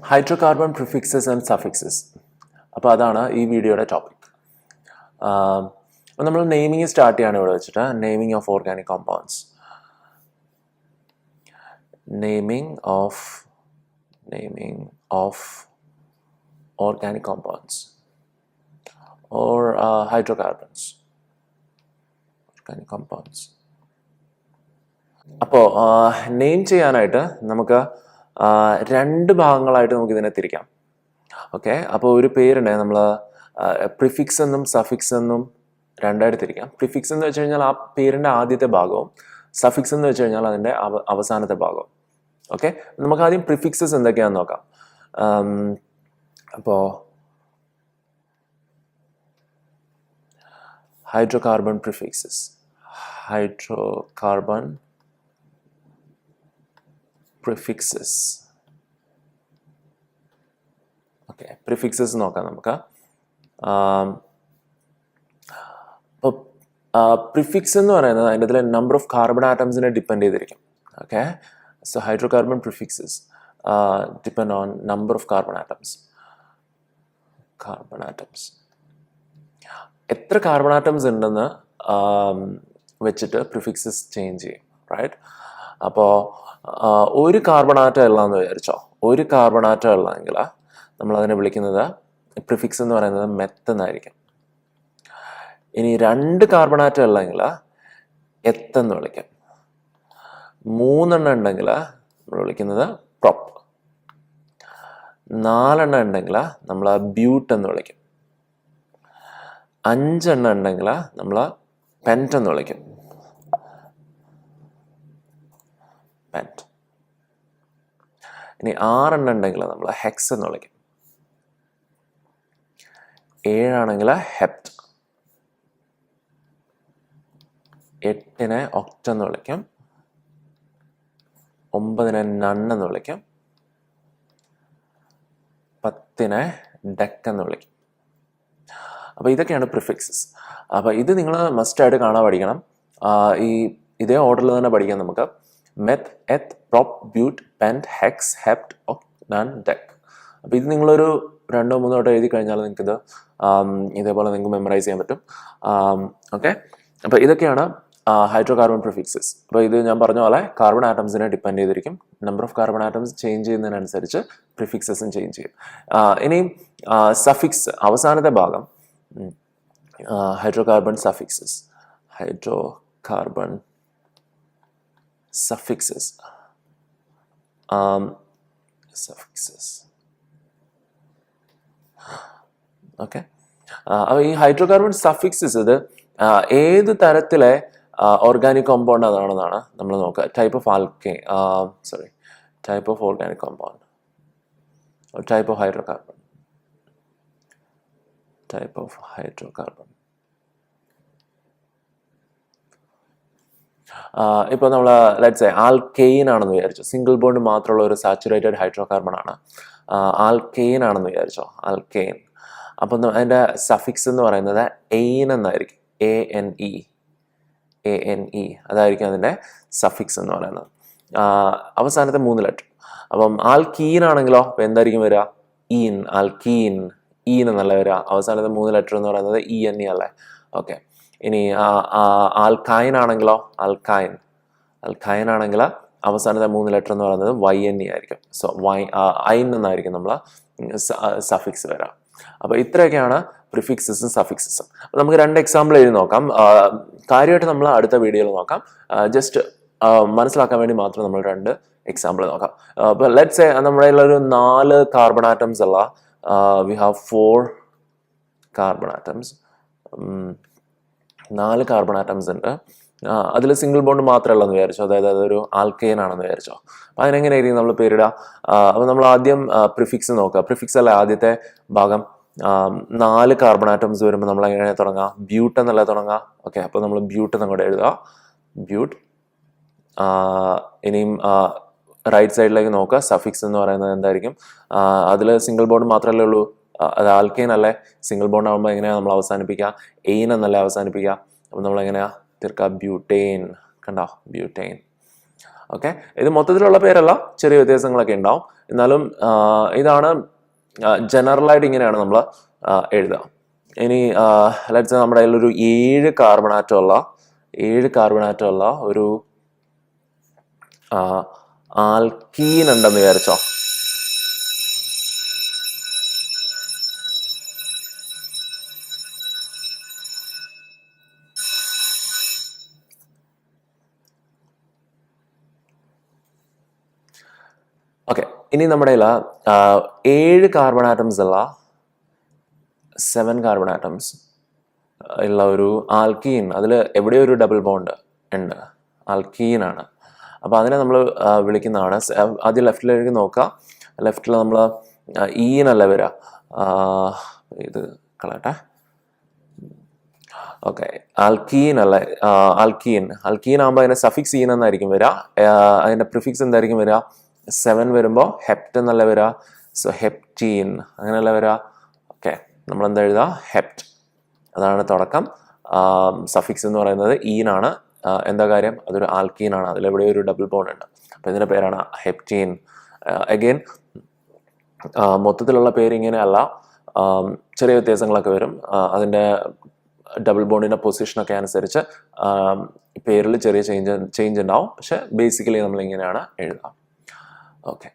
Hydrocarbon prefixes and suffixes. അപ്പോൾ അതാണ് ഈ വീഡിയോയുടെ ടോപ്പിക്. അപ്പോൾ നമ്മൾ നെയിമിങ് സ്റ്റാർട്ട് ചെയ്യാണ് ഇവിടെ വെച്ചിട്ട്. Naming of organic compounds. Naming of organic compounds or hydrocarbons. Organic compounds. അപ്പോൾ നെയിം ചെയ്യാനായിട്ട് നമുക്ക് രണ്ട് ഭാഗങ്ങളായിട്ട് നമുക്ക് ഇതിനെ തിരിക്കാം. ഓക്കെ, അപ്പോൾ ഒരു പേരുണ്ട്, നമ്മൾ പ്രിഫിക്സ് എന്നും സഫിക്സ് എന്നും രണ്ടായിട്ട് തിരിക്കാം. പ്രിഫിക്സ് എന്ന് വെച്ച് കഴിഞ്ഞാൽ ആ പേരിൻ്റെ ആദ്യത്തെ ഭാഗവും, സഫിക്സ് എന്ന് വെച്ച് കഴിഞ്ഞാൽ അതിൻ്റെ അവസാനത്തെ ഭാഗവും. ഓക്കെ, നമുക്ക് ആദ്യം പ്രിഫിക്സസ് എന്തൊക്കെയാണെന്ന് നോക്കാം. അപ്പോൾ hydrocarbon prefixes. Hydrocarbon prefixes. Okay, prefixes നോക്കാം നമുക്ക്. അപ്പോൾ പ്രിഫിക്സ് എന്ന് പറയുന്നത് അതിൻ്റെ ഇതിലെ നമ്പർ ഓഫ് കാർബൺ ആറ്റംസിനെ ഡിപ്പെൻഡ് ചെയ്തിരിക്കും. Okay, so hydrocarbon prefixes depend on number of carbon atoms. എത്ര കാർബൺ ആറ്റംസ് ഉണ്ടെന്ന് വെച്ചിട്ട് പ്രിഫിക്സസ് ചേഞ്ച് ചെയ്യും, റൈറ്റ്? അപ്പോൾ ഒരു കാർബൺ ആറ്റം ഉള്ളതെന്ന് വിചാരിച്ചോ, ഒരു കാർബൺ ആറ്റം ഉള്ളതെങ്കിൽ നമ്മളതിനെ വിളിക്കുന്നത് പ്രിഫിക്സ് എന്ന് പറയുന്നത് മെത്ത് എന്നായിരിക്കും. ഇനി രണ്ട് കാർബൺ ആറ്റം ഉള്ളതെങ്കിൽ എത്തെന്ന് വിളിക്കും. മൂന്നെണ്ണം ഉണ്ടെങ്കിൽ നമ്മൾ വിളിക്കുന്നത് പ്രൊപ്പ്. നാലെണ്ണം ഉണ്ടെങ്കിൽ നമ്മൾ ബ്യൂട്ട് എന്ന് വിളിക്കും. അഞ്ചെണ്ണം ഉണ്ടെങ്കിൽ നമ്മൾ പെൻറ്റ് എന്ന് വിളിക്കും. പെൻറ്റ്. ഇനി ആറെണ്ണം ഉണ്ടെങ്കിൽ നമ്മൾ ഹെക്സ് എന്ന് വിളിക്കും. ഏഴാണെങ്കിൽ ഹെപ്റ്റ്. എട്ടിനെ ഒക്റ്റ് എന്ന് വിളിക്കും. ഒമ്പതിനെ നൺ എന്ന് വിളിക്കും. 10നെ ഡെക്ക് എന്ന് വിളിക്കും. അപ്പോൾ ഇതൊക്കെയാണ് പ്രിഫിക്സസ്. അപ്പോൾ ഇത് നിങ്ങൾ മസ്റ്റായിട്ട് കാണാൻ പഠിക്കണം. ഇതേ ഓർഡറിൽ തന്നെ പഠിക്കാം നമുക്ക്. Meth, eth, prop, but, pent, hex, hept, oct, non, dec. അപ്പോൾ ഇത് നിങ്ങളൊരു 2-3 വട്ടം എഴുതി കഴിഞ്ഞാൽ നിങ്ങൾക്കിത് ഇതേപോലെ നിങ്ങൾക്ക് മെമ്മറൈസ് ചെയ്യാൻ പറ്റും. ഓക്കെ, അപ്പോൾ ഇതൊക്കെയാണ് ഹൈഡ്രോകാർബൺ പ്രിഫിക്സസ്. അപ്പോൾ ഇത് ഞാൻ പറഞ്ഞ പോലെ കാർബൺ ആറ്റംസിനെ ഡിപ്പെൻഡ് ചെയ്തിരിക്കും. Number of carbon atoms change ചെയ്യുന്നതിനനുസരിച്ച് പ്രിഫിക്സസും ചേഞ്ച് ചെയ്യും. ഇനിയും സഫിക്സ്, അവസാനത്തെ ഭാഗം, hydrocarbon suffixes. Hydrocarbon suffixes. Okay, അപ്പോൾ ഈ ഹൈഡ്രോകാർബൺ സഫിക്സസ് ഇത് ഏത് തരത്തിലെ ഓർഗാനിക് കോമ്പൗണ്ട് അതാണെന്നാണ് നമ്മൾ നോക്കുക. Type of type of organic compound, type of hydrocarbon. Type of hydrocarbon. ഇപ്പോൾ നമ്മൾ ലെറ്റ്സ് സേ ആൽക്കെയിൻ ആണെന്ന് വിചാരിച്ചോ. സിംഗിൾ ബോണ്ട് മാത്രമുള്ള ഒരു സാച്ചുറേറ്റഡ് ഹൈഡ്രോകാർബൺ ആണ്. ആൽക്കെയിൻ ആണെന്ന് വിചാരിച്ചോ, ആൽക്കെയിൻ. അപ്പം അതിൻ്റെ സഫിക്സ് എന്ന് പറയുന്നത് എയിൻ എന്നായിരിക്കും. ANE അതായിരിക്കും അതിൻ്റെ സഫിക്സ് എന്ന് പറയുന്നത്. അവസാനത്തെ 3 ലെറ്റർ. അപ്പം ആൽക്കീൻ ആണെങ്കിലോ അപ്പോൾ എന്തായിരിക്കും വരിക? ഈൻ. ആൽക്കീൻ, ഈൻ എന്നല്ല വരിക. അവസാനത്തെ 3 ലെറ്റർ എന്ന് പറയുന്നത് ENE അല്ലേ? ഓക്കെ, ഇനി ആൽക്കൈൻ ആണെങ്കിലോ, ആൽക്കൈൻ ആണെങ്കിൽ അവസാനത്തെ 3 ലെറ്റർ എന്ന് പറയുന്നത് YNE ആയിരിക്കും. സോ ഐൻ എന്നായിരിക്കും നമ്മൾ സഫിക്സ് വരിക. അപ്പോൾ ഇത്രയൊക്കെയാണ് പ്രിഫിക്സസും സഫിക്സസും. അപ്പോൾ നമുക്ക് 2 എക്സാമ്പിൾ എഴുതി നോക്കാം. കാര്യമായിട്ട് നമ്മൾ അടുത്ത വീഡിയോയിൽ നോക്കാം. ജസ്റ്റ് മനസ്സിലാക്കാൻ വേണ്ടി മാത്രം നമ്മൾ 2 എക്സാമ്പിൾ നോക്കാം. അപ്പോൾ ലെറ്റ്സ് സേ നമ്മുടെ ഒരു 4 കാർബൺ ആറ്റംസ് ഉള്ള we have 4 carbon atoms. 4 carbon atoms ഉണ്ട്. അതിൽ സിംഗിൾ ബോണ്ട് മാത്രമേ ഉള്ളതെന്ന് വിചാരിച്ചോ. അതായത് അതൊരു ആൽക്കെയിൻ ആണെന്ന് വിചാരിച്ചോ. അപ്പോൾ അതിനെങ്ങനെയായിരിക്കും നമ്മൾ പേരിടുക? അപ്പോൾ നമ്മൾ ആദ്യം പ്രിഫിക്സ് നോക്കുക. പ്രിഫിക്സ് അല്ല ആദ്യത്തെ ഭാഗം. 4 കാർബൺ ആറ്റംസ് വരുമ്പോൾ നമ്മൾ എങ്ങനെ തുടങ്ങുക? ബ്യൂട്ട് എന്നല്ല തുടങ്ങുക. ഓക്കെ, അപ്പോൾ നമ്മൾ ബ്യൂട്ട് എന്നങ്ങോട്ട് എഴുതുക. ബ്യൂട്ട്. ഇനിയും റൈറ്റ് സൈഡിലേക്ക് നോക്കുക. സഫിക്സ് എന്ന് പറയുന്നത് എന്തായിരിക്കും? അതിൽ സിംഗിൾ ബോണ്ട് മാത്രമല്ലേ ഉള്ളൂ. അത് ആൽക്കെയിൻ അല്ലേ? സിംഗിൾ ബോണ്ട് ആകുമ്പോൾ എങ്ങനെയാണ് നമ്മൾ അവസാനിപ്പിക്കുക? എയിൻ എന്നല്ലേ അവസാനിപ്പിക്കുക. അപ്പോൾ നമ്മൾ എങ്ങനെയാണ് തീർക്കുക? ബ്യൂട്ടേൻ. കണ്ടോ? ബ്യൂട്ടേൻ. ഓക്കെ, ഇത് മൊത്തത്തിലുള്ള പേരല്ല, ചെറിയ വ്യത്യാസങ്ങളൊക്കെ ഉണ്ടാവും. എന്നാലും ഇതാണ് ജനറലായിട്ട് ഇങ്ങനെയാണ് നമ്മൾ എഴുതുക. ഇനി ലെറ്റ്സ് നമ്മുടെ കയ്യിലൊരു 7 കാർബൺ ആറ്റമുള്ള ഒരു ആൽക്കീൻ ഉണ്ടെന്ന് വിചാരിച്ചോ. ഓക്കെ, ഇനി നമ്മുടെ 7 കാർബൺ ആറ്റംസ് ഉള്ള 7 കാർബൺ ആറ്റംസ് ഉള്ള ഒരു ആൽക്കീൻ, അതിൽ എവിടെയോ ഒരു ഡബിൾ ബോണ്ട് ഉണ്ട്, ആൽക്കീനാണ്. അപ്പോൾ അതിനെ നമ്മൾ വിളിക്കുന്നതാണ്, ആദ്യം ലെഫ്റ്റിലേക്ക് നോക്കുക. ലെഫ്റ്റിൽ നമ്മൾ ഈനല്ല വരിക, ഇത് കളയട്ടെ. ഓക്കെ, ആൽക്കീൻ അല്ല, ആൽക്കീൻ ആകുമ്പോൾ അതിൻ്റെ സഫിക്സ് ഈൻ എന്നായിരിക്കും വരിക. അതിൻ്റെ പ്രിഫിക്സ് എന്തായിരിക്കും വരിക? 7 വരുമ്പോൾ ഹെപ്റ്റ് എന്നല്ല വരിക, സോ ഹെപ്റ്റീൻ അങ്ങനെയല്ല വരിക. ഓക്കെ, നമ്മളെന്താ എഴുതുക? ഹെപ്റ്റ്, അതാണ് തുടക്കം. സഫിക്സ് എന്ന് പറയുന്നത് ഈനാണ്. എന്താ കാര്യം? അതൊരു ആൽക്കീനാണ്, അതിലെവിടെ ഒരു ഡബിൾ ബോണ്ട് ഉണ്ട്. അപ്പോൾ ഇതിൻ്റെ പേരാണ് ഹെപ്റ്റീൻ. അഗെയിൻ മൊത്തത്തിലുള്ള പേര് ഇങ്ങനെയല്ല, ചെറിയ വ്യത്യാസങ്ങളൊക്കെ വരും. അതിൻ്റെ ഡബിൾ ബോണ്ടിൻ്റെ പൊസിഷനൊക്കെ അനുസരിച്ച് പേരിൽ ചെറിയ ചേഞ്ച് ഉണ്ടാവും. പക്ഷെ ബേസിക്കലി നമ്മളിങ്ങനെയാണ് എഴുതുക. ഓക്കെ.